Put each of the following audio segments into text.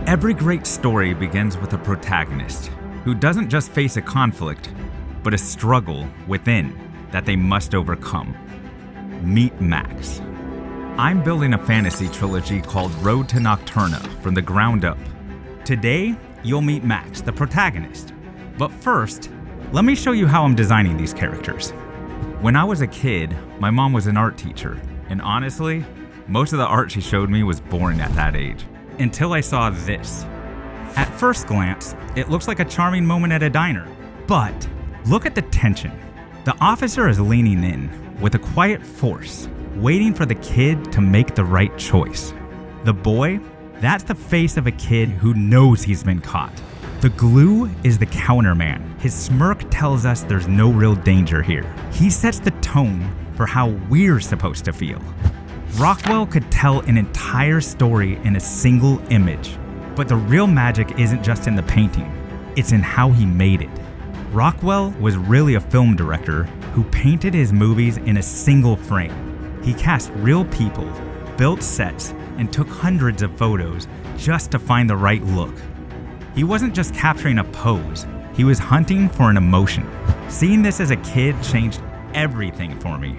Every great story begins with a protagonist who doesn't just face a conflict, but a struggle within that they must overcome. Meet Max. I'm building a fantasy trilogy called Road to Nocturna from the ground up. Today, you'll meet Max, the protagonist. But first, let me show you how I'm designing these characters. When I was a kid, my mom was an art teacher, and honestly, most of the art she showed me was boring at that age. Until I saw this. At first glance, it looks like a charming moment at a diner. But look at the tension. The officer is leaning in with a quiet force, waiting for the kid to make the right choice. The boy, that's the face of a kid who knows he's been caught. The glue is the counterman. His smirk tells us there's no real danger here. He sets the tone for how we're supposed to feel. Rockwell could tell an entire story in a single image, but the real magic isn't just in the painting, it's in how he made it. Rockwell was really a film director who painted his movies in a single frame. He cast real people, built sets, and took hundreds of photos just to find the right look. He wasn't just capturing a pose, he was hunting for an emotion. Seeing this as a kid changed everything for me.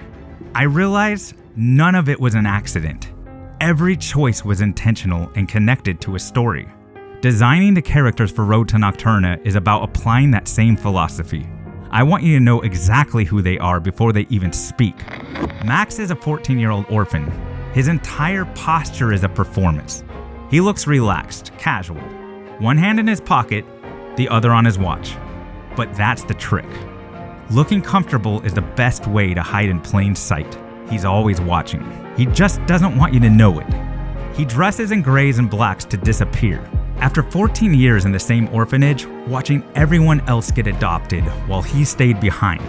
I realized none of it was an accident. Every choice was intentional and connected to a story. Designing the characters for Road to Nocturna is about applying that same philosophy. I want you to know exactly who they are before they even speak. Max is a 14-year-old orphan. His entire posture is a performance. He looks relaxed, casual. One hand in his pocket, the other on his watch. But that's the trick. Looking comfortable is the best way to hide in plain sight. He's always watching. He just doesn't want you to know it. He dresses in grays and blacks to disappear. After 14 years in the same orphanage, watching everyone else get adopted while he stayed behind,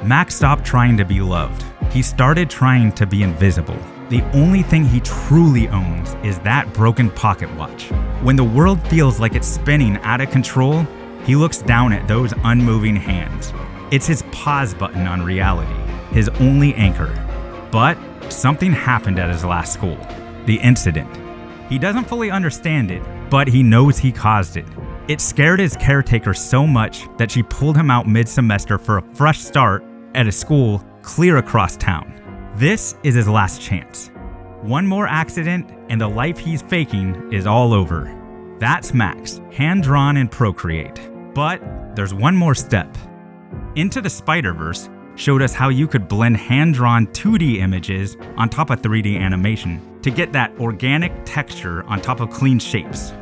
Max stopped trying to be loved. He started trying to be invisible. The only thing he truly owns is that broken pocket watch. When the world feels like it's spinning out of control, he looks down at those unmoving hands. It's his pause button on reality, his only anchor. But something happened at his last school, the incident. He doesn't fully understand it, but he knows he caused it. It scared his caretaker so much that she pulled him out mid-semester for a fresh start at a school clear across town. This is his last chance. One more accident and the life he's faking is all over. That's Max, hand-drawn in Procreate. But there's one more step. Into the Spider-Verse showed us how you could blend hand-drawn 2D images on top of 3D animation to get that organic texture on top of clean shapes.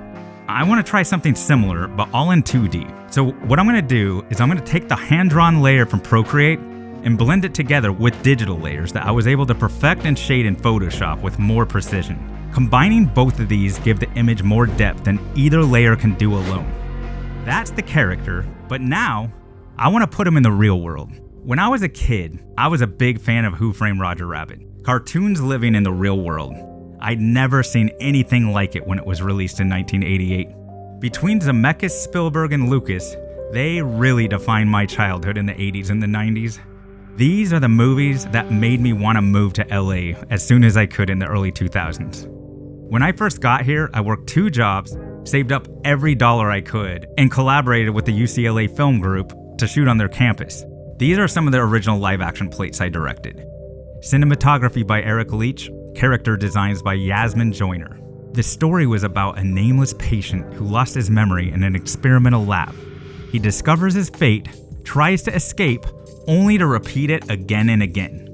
I want to try something similar, but all in 2D. So what I'm going to do is I'm going to take the hand-drawn layer from Procreate and blend it together with digital layers that I was able to perfect and shade in Photoshop with more precision. Combining both of these give the image more depth than either layer can do alone. That's the character, but now I want to put him in the real world. When I was a kid, I was a big fan of Who Framed Roger Rabbit, cartoons living in the real world. I'd never seen anything like it when it was released in 1988. Between Zemeckis, Spielberg, and Lucas, they really defined my childhood in the 80s and the 90s. These are the movies that made me want to move to LA as soon as I could in the early 2000s. When I first got here, I worked 2 jobs, saved up every dollar I could, and collaborated with the UCLA Film Group to shoot on their campus. These are some of the original live-action plates I directed. Cinematography by Eric Leach, character designs by Yasmin Joyner. The story was about a nameless patient who lost his memory in an experimental lab. He discovers his fate, tries to escape, only to repeat it again and again.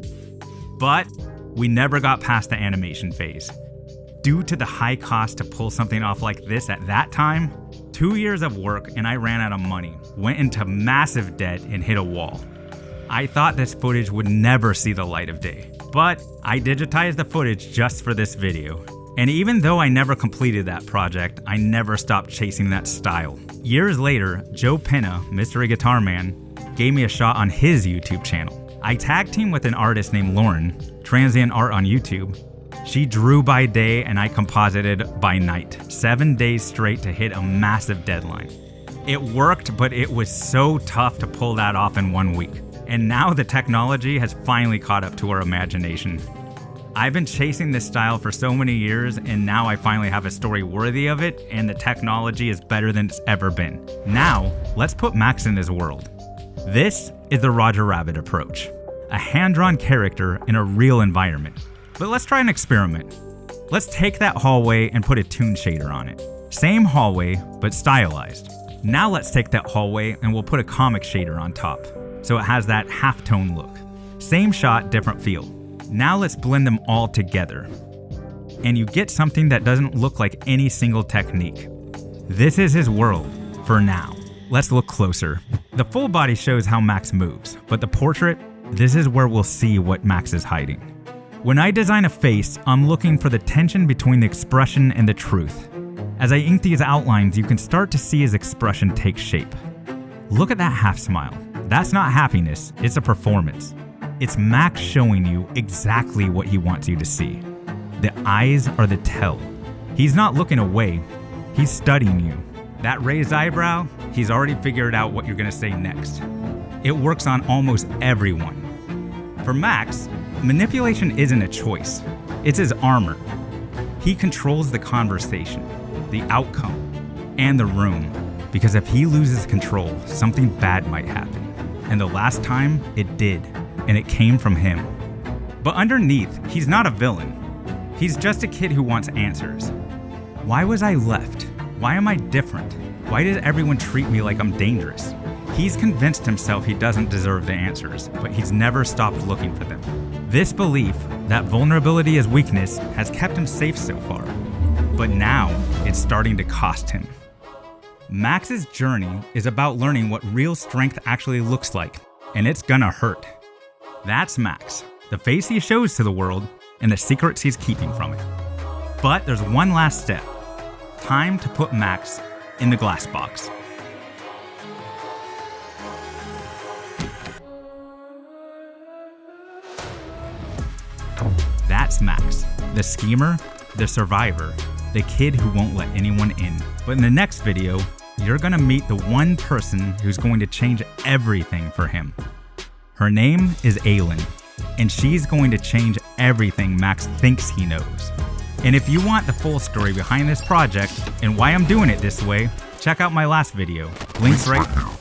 But we never got past the animation phase. Due to the high cost to pull something off like this at that time, 2 years of work and I ran out of money, went into massive debt and hit a wall. I thought this footage would never see the light of day, but I digitized the footage just for this video. And even though I never completed that project, I never stopped chasing that style. Years later, Joe Penna, Mystery Guitar Man, gave me a shot on his YouTube channel. I tag teamed with an artist named Lauren, Transient Art on YouTube. She drew by day and I composited by night, 7 days straight to hit a massive deadline. It worked, but it was so tough to pull that off in 1 week. And now the technology has finally caught up to our imagination. I've been chasing this style for so many years, and now I finally have a story worthy of it, and the technology is better than it's ever been. Now, let's put Max in his world. This is the Roger Rabbit approach. A hand-drawn character in a real environment. But let's try an experiment. Let's take that hallway and put a toon shader on it. Same hallway, but stylized. Now let's take that hallway and we'll put a comic shader on top, so it has that half-tone look. Same shot, different feel. Now let's blend them all together. And you get something that doesn't look like any single technique. This is his world, for now. Let's look closer. The full body shows how Max moves, but the portrait, this is where we'll see what Max is hiding. When I design a face, I'm looking for the tension between the expression and the truth. As I ink these outlines, you can start to see his expression take shape. Look at that half smile. That's not happiness, it's a performance. It's Max showing you exactly what he wants you to see. The eyes are the tell. He's not looking away, he's studying you. That raised eyebrow, he's already figured out what you're gonna say next. It works on almost everyone. For Max, manipulation isn't a choice, it's his armor. He controls the conversation, the outcome, and the room, because if he loses control, something bad might happen. And the last time, it did, and it came from him. But underneath, he's not a villain. He's just a kid who wants answers. Why was I left? Why am I different? Why does everyone treat me like I'm dangerous? He's convinced himself he doesn't deserve the answers, but he's never stopped looking for them. This belief that vulnerability is weakness has kept him safe so far, but now it's starting to cost him. Max's journey is about learning what real strength actually looks like, and it's gonna hurt. That's Max, the face he shows to the world, and the secrets he's keeping from it. But there's one last step. Time to put Max in the glass box. That's Max, the schemer, the survivor, the kid who won't let anyone in. But in the next video, you're gonna meet the one person who's going to change everything for him. Her name is Aylin, and she's going to change everything Max thinks he knows. And if you want the full story behind this project and why I'm doing it this way, check out my last video. Links right now.